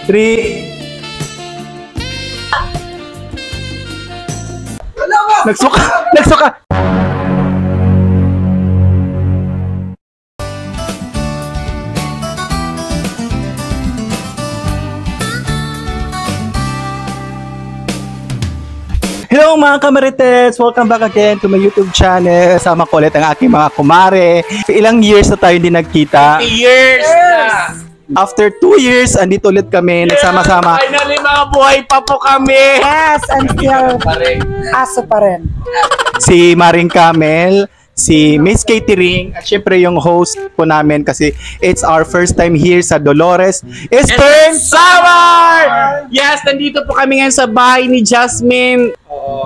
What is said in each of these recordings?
Three. Nagsuka! Nagsuka! Hello mga kamarites! Welcome back again to my YouTube channel. Sama ko ulit ang aking mga kumare. Ilang years na tayo hindi nagkita. 20 years na! After 2 years, andito ulit kami, nagsama-sama. Finally, mga buhay pa po kami! Yes, and still aso pa rin. Si Maring Camel, si Miss Catering, at syempre yung host po namin kasi it's our first time here sa Dolores Eastern Summer! Yes, nandito po kami ngayon sa bahay ni Jasmine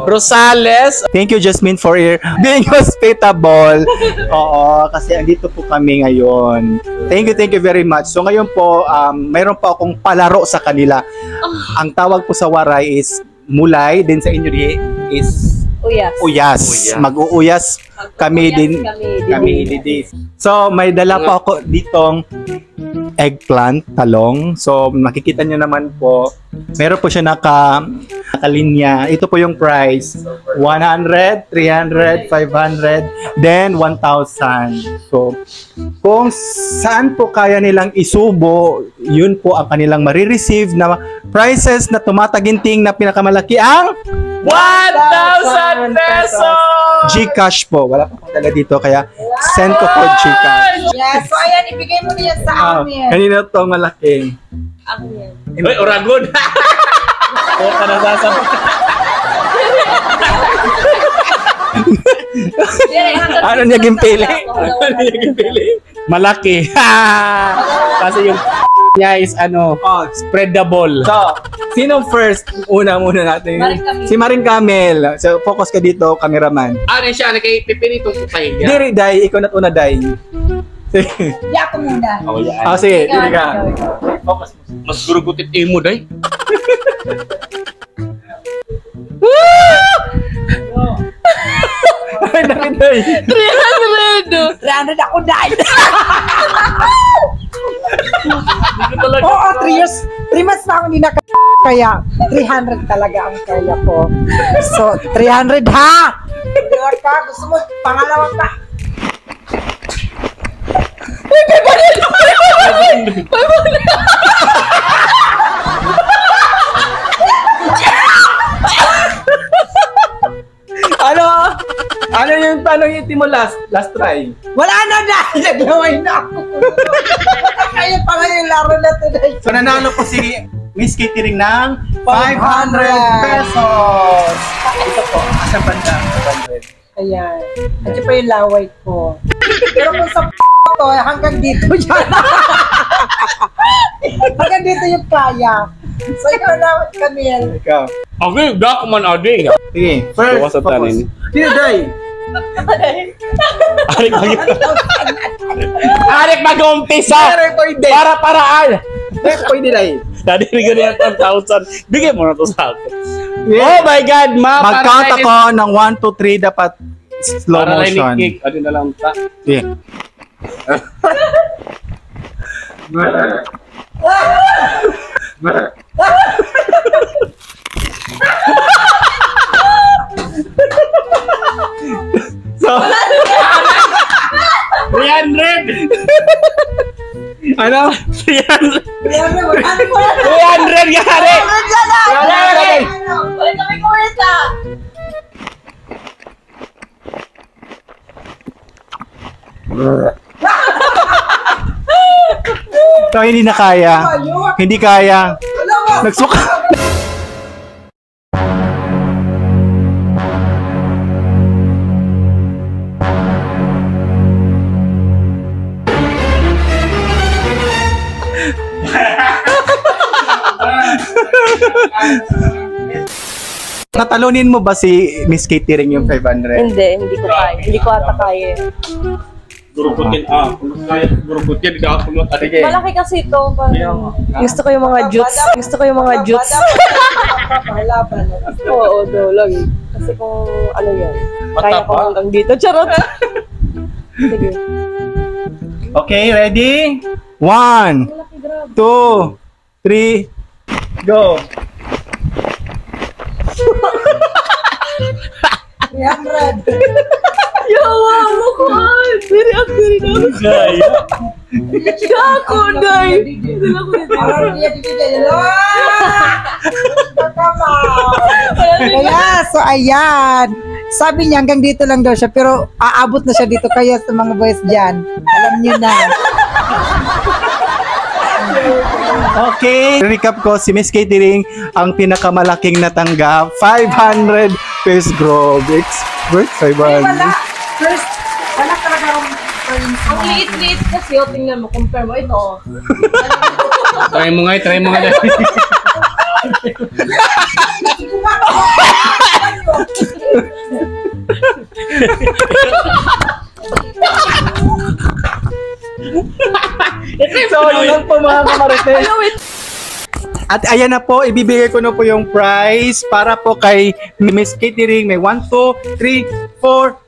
Rosales. Thank you, Jasmine, for being hospitable. Oo, kasi andito po kami ngayon. Thank you very much. So ngayon po, mayroon pa akong palaro sa kanila. Ang tawag po sa waray is mulay, din sa inyo is uyas. Mag-uuyas kami din. So may dala po ako ditong eggplant, talong. So makikita nyo naman po, meron po siya nakalinya. Ito po yung price. 100, 300, 500, then 1,000. So kung saan po kaya nilang isubo, yun po ang kanilang marireceive na prices na tumataginting na pinakamalaki ang 1,000 pesos! GCash po. Wala pa dala dito kaya send ko po GCash. Yes, so ayan, ibigay mo niya sa amin. Kanina to malaki. Uy, Oragon! Huwag ka na sasabi. Ano niya gimpili? Ano yung gipili? Malaki. Kasi yung niya is spreadable. So, sino first? Una muna natin. Si Maring Camel. So, focus ka dito, cameraman. Ano siya? Nakipipinitong kutay niya. Diri, Day. Ikaw na una, Day. Sige. Di ako muna. Oh, yan. Oh, sige. Diri ka. Focus mo. Mas gurugutit mo, day. Ay, dami, Day. 300 ako dahil. Oo, 3 years. 3 months na ako hindi kaya 300 talaga ang kaya ko. So, 300 ha! Dila ka, gusto mo, pangalawa ka. Ano yung mo last try? Wala na dahil naglaway na ako. Kaya pa nga yung laro na today. So, nanalo po si Miss Catering ng 500 pesos. Ito po, sa banda, 500. Ayan. At pa yung laway ko. Pero kung sa to, hanggang dito yan. Hanggang dito yung kaya. So, ikaw na, Camille. Ikaw. Okay, dak man ade. Sige, first, focus. Sino, Day? Arik mag-umpisa! Para paraan! Pwede, Day. Dadi bigyan niya 10,000. Bigyan mo na to sa akin. Oh my God, ma! Mag-count ako ng 1, 2, 3, dapat slow motion. Ano na lang ta? Sige. So, 300! ano? 300! 300 300 gari! Ulit kami kumita! So, hindi na kaya. Hindi kaya. Nagsuka. Natalunin mo ba si Miss Catering yung 500? Hindi ko kaya. Hindi ko ata kaya. Gurugutin, gurugutin, hindi ako kumot. Malaki kasi ito. Gusto ko yung mga jutes. Gusto ko yung mga jutes. Oo, lagi. Kasi kung ano yan. Kaya ko hanggang dito. Charot. Sige. Okay, ready? 1, 2, 3, go. 300. Yawa mo ko. Diri ako diri na. Gaya. Ako, day. Dala ko dito. Parang dia dito. Kaya, so ayan. Sabi niya hanggang dito lang daw siya, pero aabot na siya dito. Kaya sa mga boys dyan, alam niyo na. Okay, recap ko, si Miss Catering ang pinakamalaking natanggap, 500 pesos. Grabe, expert, 500. Wala. First, wala talaga akong friends. Ang liit-liit kasi, o, tingnan mo, compare mo. Ito, Try mo nga. So, yun lang po mga kamarites. At ayan na po, ibibigay ko na po yung prize para po kay Miss Catering. May 1, 2, 3, 4,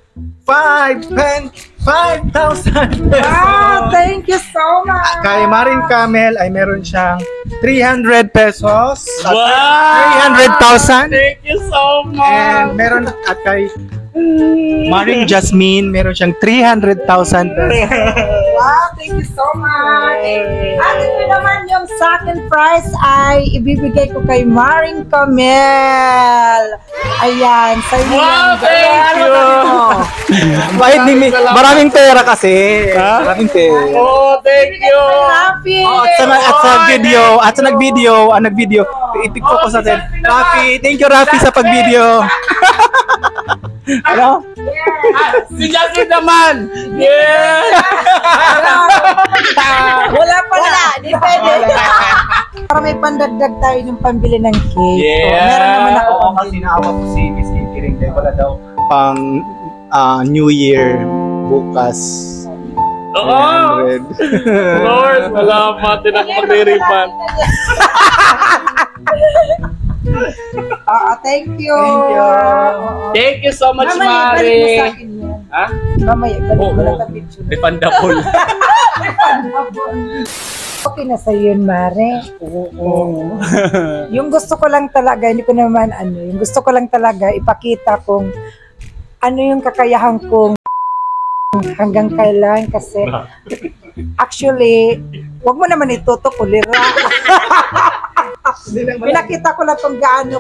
5, 10, 5,000 pesos. Wow, thank you so much. Kay Maring Camel ay meron siyang 300 pesos. At Wow! 300,000. Thank you so much! And meron at kay Maring Jasmine, meron siyang 300,000 pesos. Wow, thank you so much. At ito naman yung second prize ay ibibigay ko kay Maring Camel. Ayan, sa inyo. Wow, thank you! Bahit ni maraming pera kasi. Maraming pera. Oh, thank you! Rafi. Oh, at sa video, at sa nag-video, itikpo ko sa atin. Rafi, thank you Rafi sa pag-video. Ano? Si Jasmine naman! Yeah! Wala pa na. Di pwede. Para may pandagdag tayo ng pambili ng cake. Yeah. Oh, meron naman ako. Oo, kasi naawa ko si Miss Catering dahil wala daw pang New Year bukas. Oo! 300. Lord, salamat. Tinakapagre-refund. Thank you. Thank you. Thank you so much, Mamaya, balik mo sa Mari. akin yan. Ha? Mamaya, balik mo Oo. lang sa picture. Refundable. Okay na sa'yo yun, Mare. Oo. Yung gusto ko lang talaga, hindi ko naman yung gusto ko lang talaga ipakita kung ano yung kakayahan kong hanggang kailan kasi actually, wag mo naman itutok ulira. Pinakita ko lang kung gaano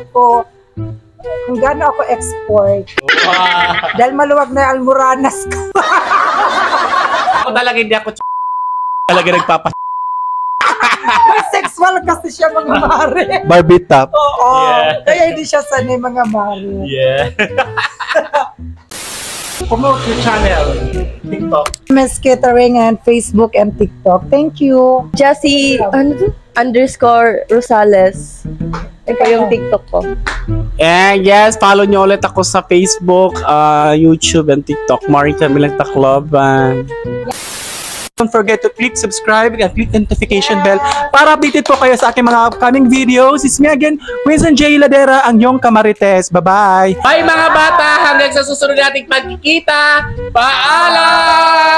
ako export. Wow. Dahil maluwag na yung almoranas ko. Ako talaga hindi ako talaga nagpapas. Sexual kasi siya mga mare. Barbie top. Oo. Yeah. Kaya hindi siya sanay mga mare. Yeah. Promote your channel. TikTok. Miss Catering and Facebook and TikTok. Thank you. Jassy, ano to? _Rosales. Ito yung TikTok ko. And yes, follow nyo ulit ako sa Facebook, YouTube, and TikTok. Maring Camilanta Club. Don't forget to click subscribe and click notification bell para updated po kayo sa aking mga upcoming videos. It's me again, Winston J. Ladera, ang iyong kamarites. Bye-bye! Bye mga bata! Hanggang sa susunod nating pagkikita! Paalam!